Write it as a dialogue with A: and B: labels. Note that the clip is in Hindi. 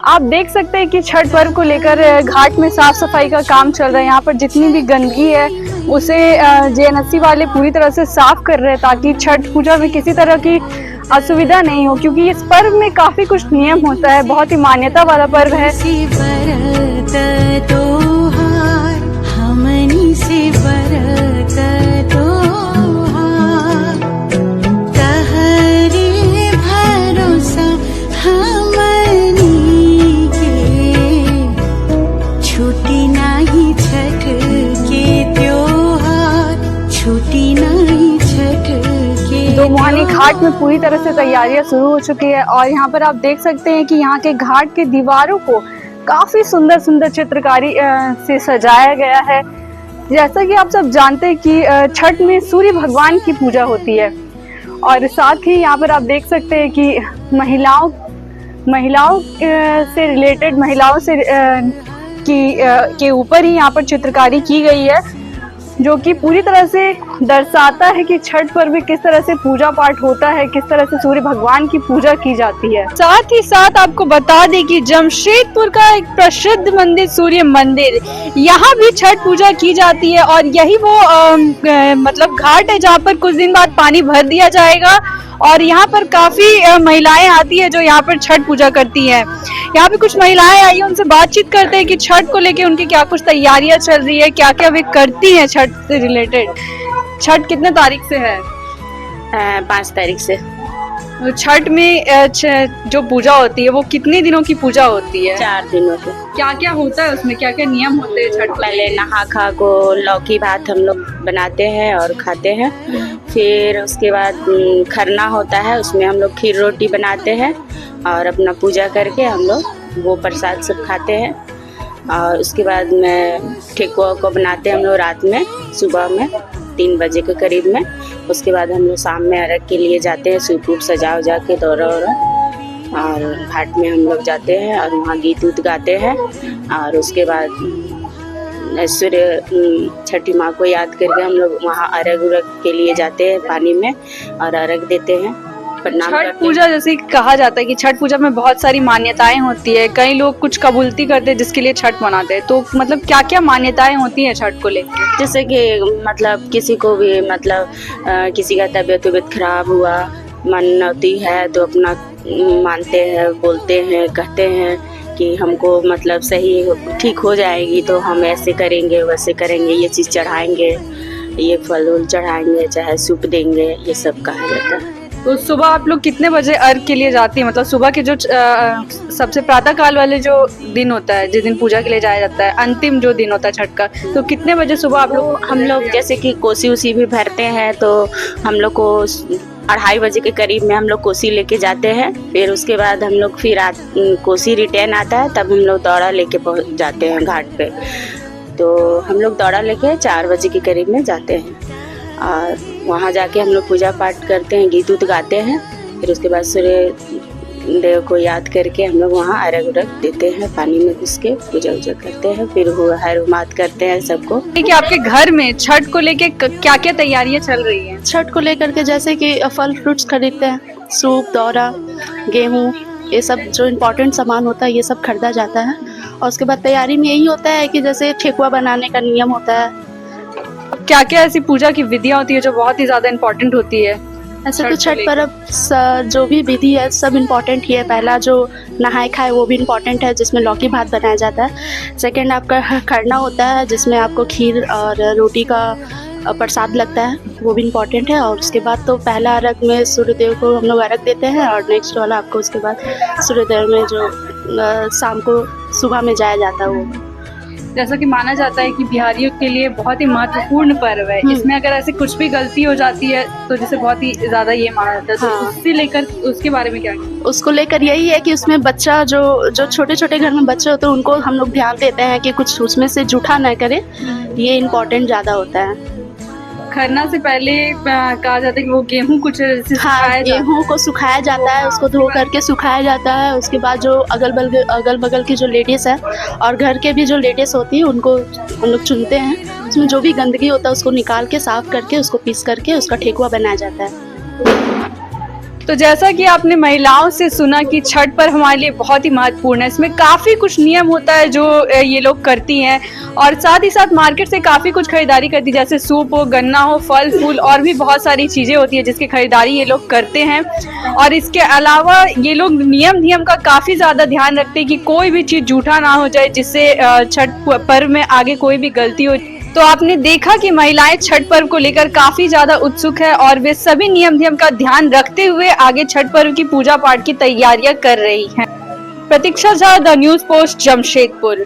A: आप देख सकते हैं कि छठ पर्व को लेकर घाट में साफ सफाई का काम चल रहा है। यहाँ पर जितनी भी गंदगी है उसे जेएनएससी वाले पूरी तरह से साफ कर रहे हैं ताकि छठ पूजा में किसी तरह की असुविधा नहीं हो, क्योंकि इस पर्व में काफी कुछ नियम होता है, बहुत ही मान्यता वाला पर्व है। मोहानी घाट में पूरी तरह से तैयारियां शुरू हो चुकी है और यहाँ पर आप देख सकते हैं कि यहाँ के घाट के दीवारों को काफी सुंदर सुंदर चित्रकारी से सजाया गया है। जैसा कि आप सब जानते हैं कि छठ में सूर्य भगवान की पूजा होती है और साथ ही यहाँ पर आप देख सकते हैं कि महिलाओं से रिलेटेड महिलाओं से के ऊपर ही यहाँ पर चित्रकारी की गई है, जो कि पूरी तरह से दर्शाता है कि छठ पर्व में किस तरह से पूजा पाठ होता है, किस तरह से सूर्य भगवान की पूजा की जाती है। साथ ही साथ आपको बता दें कि जमशेदपुर का एक प्रसिद्ध मंदिर सूर्य मंदिर, यहाँ भी छठ पूजा की जाती है और यही वो मतलब घाट है जहाँ पर कुछ दिन बाद पानी भर दिया जाएगा और यहाँ पर काफी महिलाएं आती है जो यहाँ पर छठ पूजा करती हैं। यहाँ पे कुछ महिलाएं आई, उनसे बातचीत करते हैं कि छठ को लेके उनकी क्या कुछ तैयारियां चल रही है, क्या क्या वे करती हैं छठ से रिलेटेड। छठ कितने तारीख से है?
B: 5 तारीख से।
A: छठ में जो पूजा होती है वो कितने दिनों की पूजा होती है?
B: 4 दिनों की।
A: क्या क्या होता है उसमें, क्या क्या नियम होते हैं छठ?
B: पहले नहा खा को लौकी भात हम लोग बनाते हैं और खाते हैं। फिर उसके बाद खरना होता है, उसमें हम लोग खीर रोटी बनाते हैं और अपना पूजा करके हम लोग वो प्रसाद सब खाते हैं। और उसके बाद में ठेकुआ को बनाते हैं हम लोग रात में, सुबह में 3 बजे के करीब में। उसके बाद हम लोग शाम में अर्घ के लिए जाते हैं, सूप वूप सजा उजा के दौरा वौरा, और घाट में हम लोग जाते हैं और वहाँ गीत उत गाते हैं। और उसके बाद सूर्य छठी माँ को याद करके हम लोग वहाँ अर्घ उरघ के लिए जाते हैं पानी में और अर्घ देते हैं।
A: छठ पूजा जैसे कहा जाता है कि छठ पूजा में बहुत सारी मान्यताएं होती है, कई लोग कुछ कबूलती करते हैं जिसके लिए छठ मनाते हैं, तो मतलब क्या क्या मान्यताएं होती हैं छठ को लेकर?
B: जैसे कि मतलब किसी को भी मतलब किसी का तबीयत खराब हुआ, मनौती है तो अपना मानते हैं, बोलते हैं, कहते हैं कि हमको मतलब सही ठीक हो जाएगी तो हम ऐसे करेंगे वैसे करेंगे, ये चीज़ चढ़ाएंगे, ये फल उल चढ़ाएंगे, चाहे सूप देंगे, ये सब कहा जाता है।
A: तो सुबह आप लोग कितने बजे अर्घ के लिए जाती हैं? मतलब सुबह के जो सबसे प्रातः काल वाले जो दिन होता है, जिस दिन पूजा के लिए जाया जाता है, अंतिम जो दिन होता है छठ का, तो कितने बजे सुबह आप लोग?
B: हम लोग जैसे कि कोसी उसी भी भरते हैं तो हम लोग को 2:30 बजे के करीब में हम लोग कोसी लेके जाते हैं। फिर उसके बाद हम लोग फिर कोसी रिटर्न आता है, तब हम लोग दौड़ा लेके पहुँच जाते हैं घाट पे। तो हम लोग दौड़ा लेके 4 बजे के करीब में जाते हैं और वहाँ जाके हम लोग पूजा पाठ करते हैं, गीत उत गाते हैं। फिर उसके बाद सूर्य देव को याद करके हम लोग वहाँ अर्घ उरघ देते हैं, पानी में घुस के पूजा उजा करते हैं। फिर हर हुमात करते हैं सबको।
A: कि आपके घर में छठ को लेके क्या क्या तैयारियां चल रही हैं?
C: छठ को लेकर के जैसे कि फल फ्रूट्स खरीदते हैं, सूप, दौरा, गेहूँ, ये सब जो इम्पोर्टेंट सामान होता है ये सब खरीदा जाता है। और उसके बाद तैयारी में यही होता है कि जैसे ठेकुआ बनाने का नियम होता है।
A: क्या क्या ऐसी पूजा की विधियां होती है जो बहुत ही ज़्यादा इम्पोर्टेंट होती है?
C: ऐसे तो छठ पर्व जो भी विधि है सब इम्पोर्टेंट ही है। पहला जो नहाए खाए वो भी इम्पोर्टेंट है, जिसमें लौकी भात बनाया जाता है। सेकंड आपका खरना होता है जिसमें आपको खीर और रोटी का प्रसाद लगता है, वो भी इम्पोर्टेंट है। और उसके बाद तो पहला अर्घ में सूर्यदेव को हम लोग अर्घ देते हैं और नेक्स्ट वाला आपको उसके बाद सूर्यदेव में जो शाम को सुबह में जाया जाता है वो।
A: जैसा कि माना जाता है कि बिहारियों के लिए बहुत ही महत्वपूर्ण पर्व है, इसमें अगर ऐसे कुछ भी गलती हो जाती है तो जिसे बहुत ही ज्यादा ये माना जाता है। तो उससे लेकर उसके बारे में क्या?
C: उसको लेकर यही है कि उसमें बच्चा जो छोटे छोटे घर में बच्चे होते हैं उनको हम लोग ध्यान देते हैं कि कुछ उसमें से जूठा न करे, ये इम्पोर्टेंट ज़्यादा होता है।
A: खरना से पहले कहा जाता है कि वो गेहूं कुछ
C: गेहूं को सुखाया जाता है, उसको धो करके सुखाया जाता है। उसके बाद जो अगल बगल की जो लेडीज है और घर के भी जो लेडीज होती है उनको हम लोग चुनते हैं, उसमें जो भी गंदगी होता है उसको निकाल के साफ करके उसको पीस करके उसका ठेकुआ बनाया जाता है।
A: तो जैसा कि आपने महिलाओं से सुना कि छठ पर्व हमारे लिए बहुत ही महत्वपूर्ण है, इसमें काफ़ी कुछ नियम होता है जो ये लोग करती हैं और साथ ही साथ मार्केट से काफ़ी कुछ खरीदारी करती है, जैसे सूप हो, गन्ना हो, फल फूल और भी बहुत सारी चीज़ें होती है जिसकी खरीदारी ये लोग करते हैं। और इसके अलावा ये लोग नियम का काफ़ी ज़्यादा ध्यान रखते हैं कि कोई भी चीज़ जूठा ना हो जाए, जिससे छठ पर्व में आगे कोई भी गलती हो। तो आपने देखा कि महिलाएं छठ पर्व को लेकर काफी ज्यादा उत्सुक है और वे सभी नियम का ध्यान रखते हुए आगे छठ पर्व की पूजा पाठ की तैयारियां कर रही हैं। Pratiksha Jha, the News Post, Jamshedpur.